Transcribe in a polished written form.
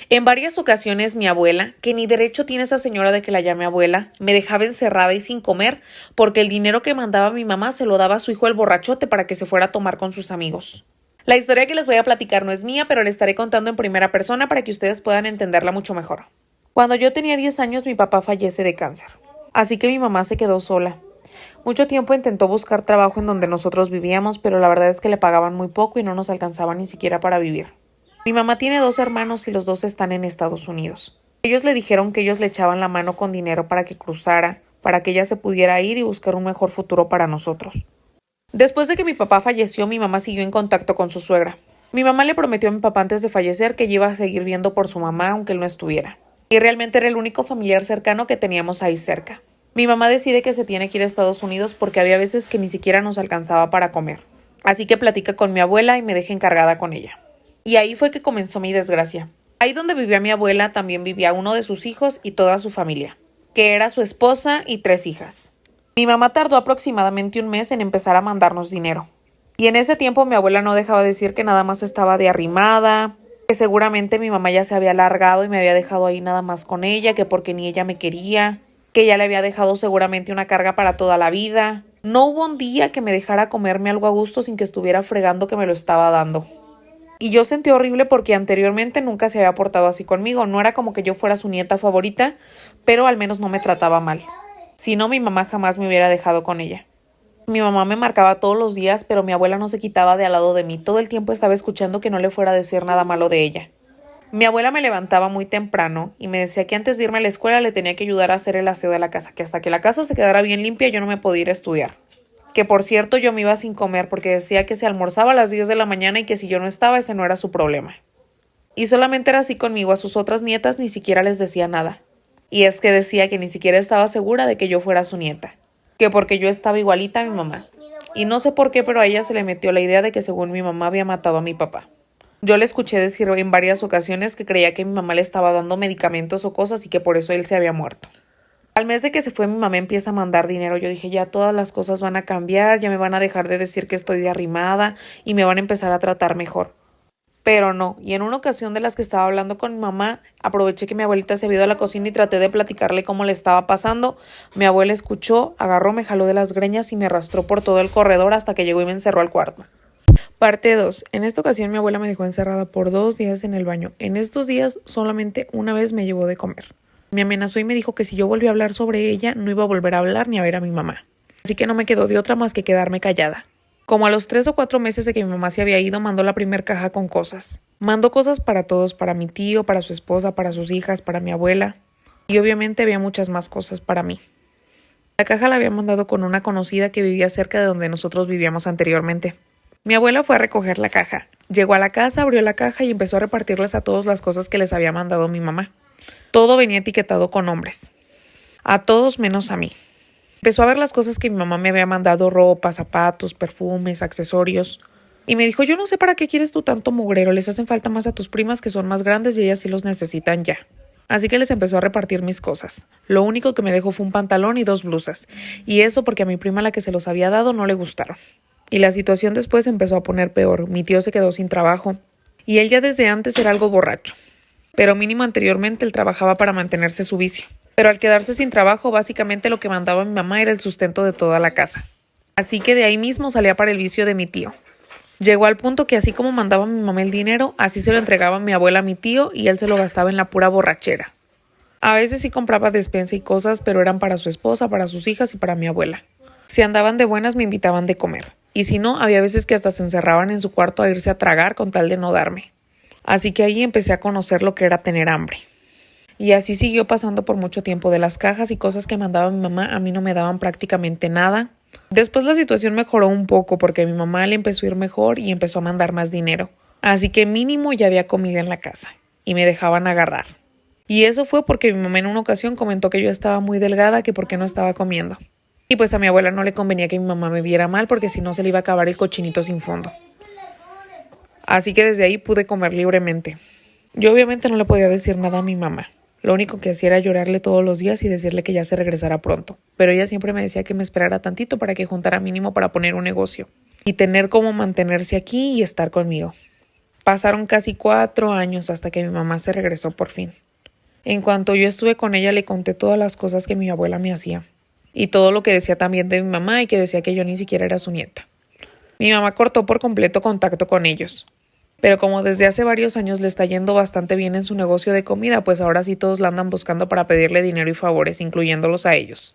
En varias ocasiones mi abuela, que ni derecho tiene esa señora de que la llame abuela, me dejaba encerrada y sin comer porque el dinero que mandaba mi mamá se lo daba a su hijo el borrachote para que se fuera a tomar con sus amigos. La historia que les voy a platicar no es mía, pero la estaré contando en primera persona para que ustedes puedan entenderla mucho mejor. Cuando yo tenía 10 años mi papá fallece de cáncer, así que mi mamá se quedó sola. Mucho tiempo intentó buscar trabajo en donde nosotros vivíamos, pero la verdad es que le pagaban muy poco y no nos alcanzaba ni siquiera para vivir. Mi mamá tiene 2 hermanos y los 2 están en Estados Unidos. Ellos le dijeron que ellos le echaban la mano con dinero para que cruzara, para que ella se pudiera ir y buscar un mejor futuro para nosotros. Después de que mi papá falleció, mi mamá siguió en contacto con su suegra. Mi mamá le prometió a mi papá antes de fallecer que ella iba a seguir viendo por su mamá aunque él no estuviera. Y realmente era el único familiar cercano que teníamos ahí cerca. Mi mamá decide que se tiene que ir a Estados Unidos porque había veces que ni siquiera nos alcanzaba para comer. Así que platica con mi abuela y me deja encargada con ella. Y ahí fue que comenzó mi desgracia. Ahí donde vivía mi abuela también vivía uno de sus hijos y toda su familia, que era su esposa y 3 hijas. Mi mamá tardó aproximadamente un mes en empezar a mandarnos dinero. Y en ese tiempo mi abuela no dejaba de decir que nada más estaba de arrimada, que seguramente mi mamá ya se había largado y me había dejado ahí nada más con ella, que porque ni ella me quería, que ya le había dejado seguramente una carga para toda la vida. No hubo un día que me dejara comerme algo a gusto sin que estuviera fregando que me lo estaba dando. Y yo sentí horrible porque anteriormente nunca se había portado así conmigo. No era como que yo fuera su nieta favorita, pero al menos no me trataba mal. Si no, mi mamá jamás me hubiera dejado con ella. Mi mamá me marcaba todos los días, pero mi abuela no se quitaba de al lado de mí. Todo el tiempo estaba escuchando que no le fuera a decir nada malo de ella. Mi abuela me levantaba muy temprano y me decía que antes de irme a la escuela le tenía que ayudar a hacer el aseo de la casa, que hasta que la casa se quedara bien limpia yo no me podía ir a estudiar. Que por cierto yo me iba sin comer porque decía que se almorzaba a las 10 de la mañana y que si yo no estaba ese no era su problema. Y solamente era así conmigo, a sus otras nietas ni siquiera les decía nada. Y es que decía que ni siquiera estaba segura de que yo fuera su nieta, que porque yo estaba igualita a mi mamá. Y no sé por qué, pero a ella se le metió la idea de que según mi mamá había matado a mi papá. Yo le escuché decir en varias ocasiones que creía que mi mamá le estaba dando medicamentos o cosas y que por eso él se había muerto. Al mes de que se fue mi mamá empieza a mandar dinero. Yo dije, ya todas las cosas van a cambiar, ya me van a dejar de decir que estoy de arrimada y me van a empezar a tratar mejor. Pero no, y en una ocasión de las que estaba hablando con mi mamá, aproveché que mi abuelita se había ido a la cocina y traté de platicarle cómo le estaba pasando. Mi abuela escuchó, agarró, me jaló de las greñas y me arrastró por todo el corredor hasta que llegó y me encerró al cuarto. Parte 2. En esta ocasión mi abuela me dejó encerrada por 2 días en el baño. En estos días solamente una vez me llevó de comer. Me amenazó y me dijo que si yo volvía a hablar sobre ella, no iba a volver a hablar ni a ver a mi mamá. Así que no me quedó de otra más que quedarme callada. Como a los 3 o 4 meses de que mi mamá se había ido, mandó la primer caja con cosas. Mandó cosas para todos, para mi tío, para su esposa, para sus hijas, para mi abuela. Y obviamente había muchas más cosas para mí. La caja la había mandado con una conocida que vivía cerca de donde nosotros vivíamos anteriormente. Mi abuela fue a recoger la caja. Llegó a la casa, abrió la caja y empezó a repartirles a todos las cosas que les había mandado mi mamá. Todo venía etiquetado con nombres. A todos menos a mí. Empezó a ver las cosas que mi mamá me había mandado, ropa, zapatos, perfumes, accesorios. Y me dijo, yo no sé para qué quieres tú tanto mugrero, les hacen falta más a tus primas que son más grandes y ellas sí los necesitan ya. Así que les empezó a repartir mis cosas. Lo único que me dejó fue un pantalón y 2 blusas. Y eso porque a mi prima la que se los había dado no le gustaron. Y la situación después empezó a poner peor. Mi tío se quedó sin trabajo. Y él ya desde antes era algo borracho. Pero mínimo anteriormente él trabajaba para mantenerse su vicio. Pero al quedarse sin trabajo, básicamente lo que mandaba mi mamá era el sustento de toda la casa. Así que de ahí mismo salía para el vicio de mi tío. Llegó al punto que así como mandaba mi mamá el dinero, así se lo entregaba mi abuela a mi tío y él se lo gastaba en la pura borrachera. A veces sí compraba despensa y cosas, pero eran para su esposa, para sus hijas y para mi abuela. Si andaban de buenas me invitaban de comer. Y si no, había veces que hasta se encerraban en su cuarto a irse a tragar con tal de no darme. Así que ahí empecé a conocer lo que era tener hambre. Y así siguió pasando por mucho tiempo. De las cajas y cosas que mandaba mi mamá, a mí no me daban prácticamente nada. Después la situación mejoró un poco porque a mi mamá le empezó a ir mejor y empezó a mandar más dinero. Así que mínimo ya había comida en la casa y me dejaban agarrar. Y eso fue porque mi mamá en una ocasión comentó que yo estaba muy delgada, que por qué no estaba comiendo. Y pues a mi abuela no le convenía que mi mamá me viera mal porque si no se le iba a acabar el cochinito sin fondo. Así que desde ahí pude comer libremente. Yo obviamente no le podía decir nada a mi mamá. Lo único que hacía era llorarle todos los días y decirle que ya se regresara pronto. Pero ella siempre me decía que me esperara tantito para que juntara mínimo para poner un negocio. Y tener cómo mantenerse aquí y estar conmigo. Pasaron casi 4 años hasta que mi mamá se regresó por fin. En cuanto yo estuve con ella, le conté todas las cosas que mi abuela me hacía. Y todo lo que decía también de mi mamá y que decía que yo ni siquiera era su nieta. Mi mamá cortó por completo contacto con ellos. Pero como desde hace varios años le está yendo bastante bien en su negocio de comida, pues ahora sí todos la andan buscando para pedirle dinero y favores, incluyéndolos a ellos.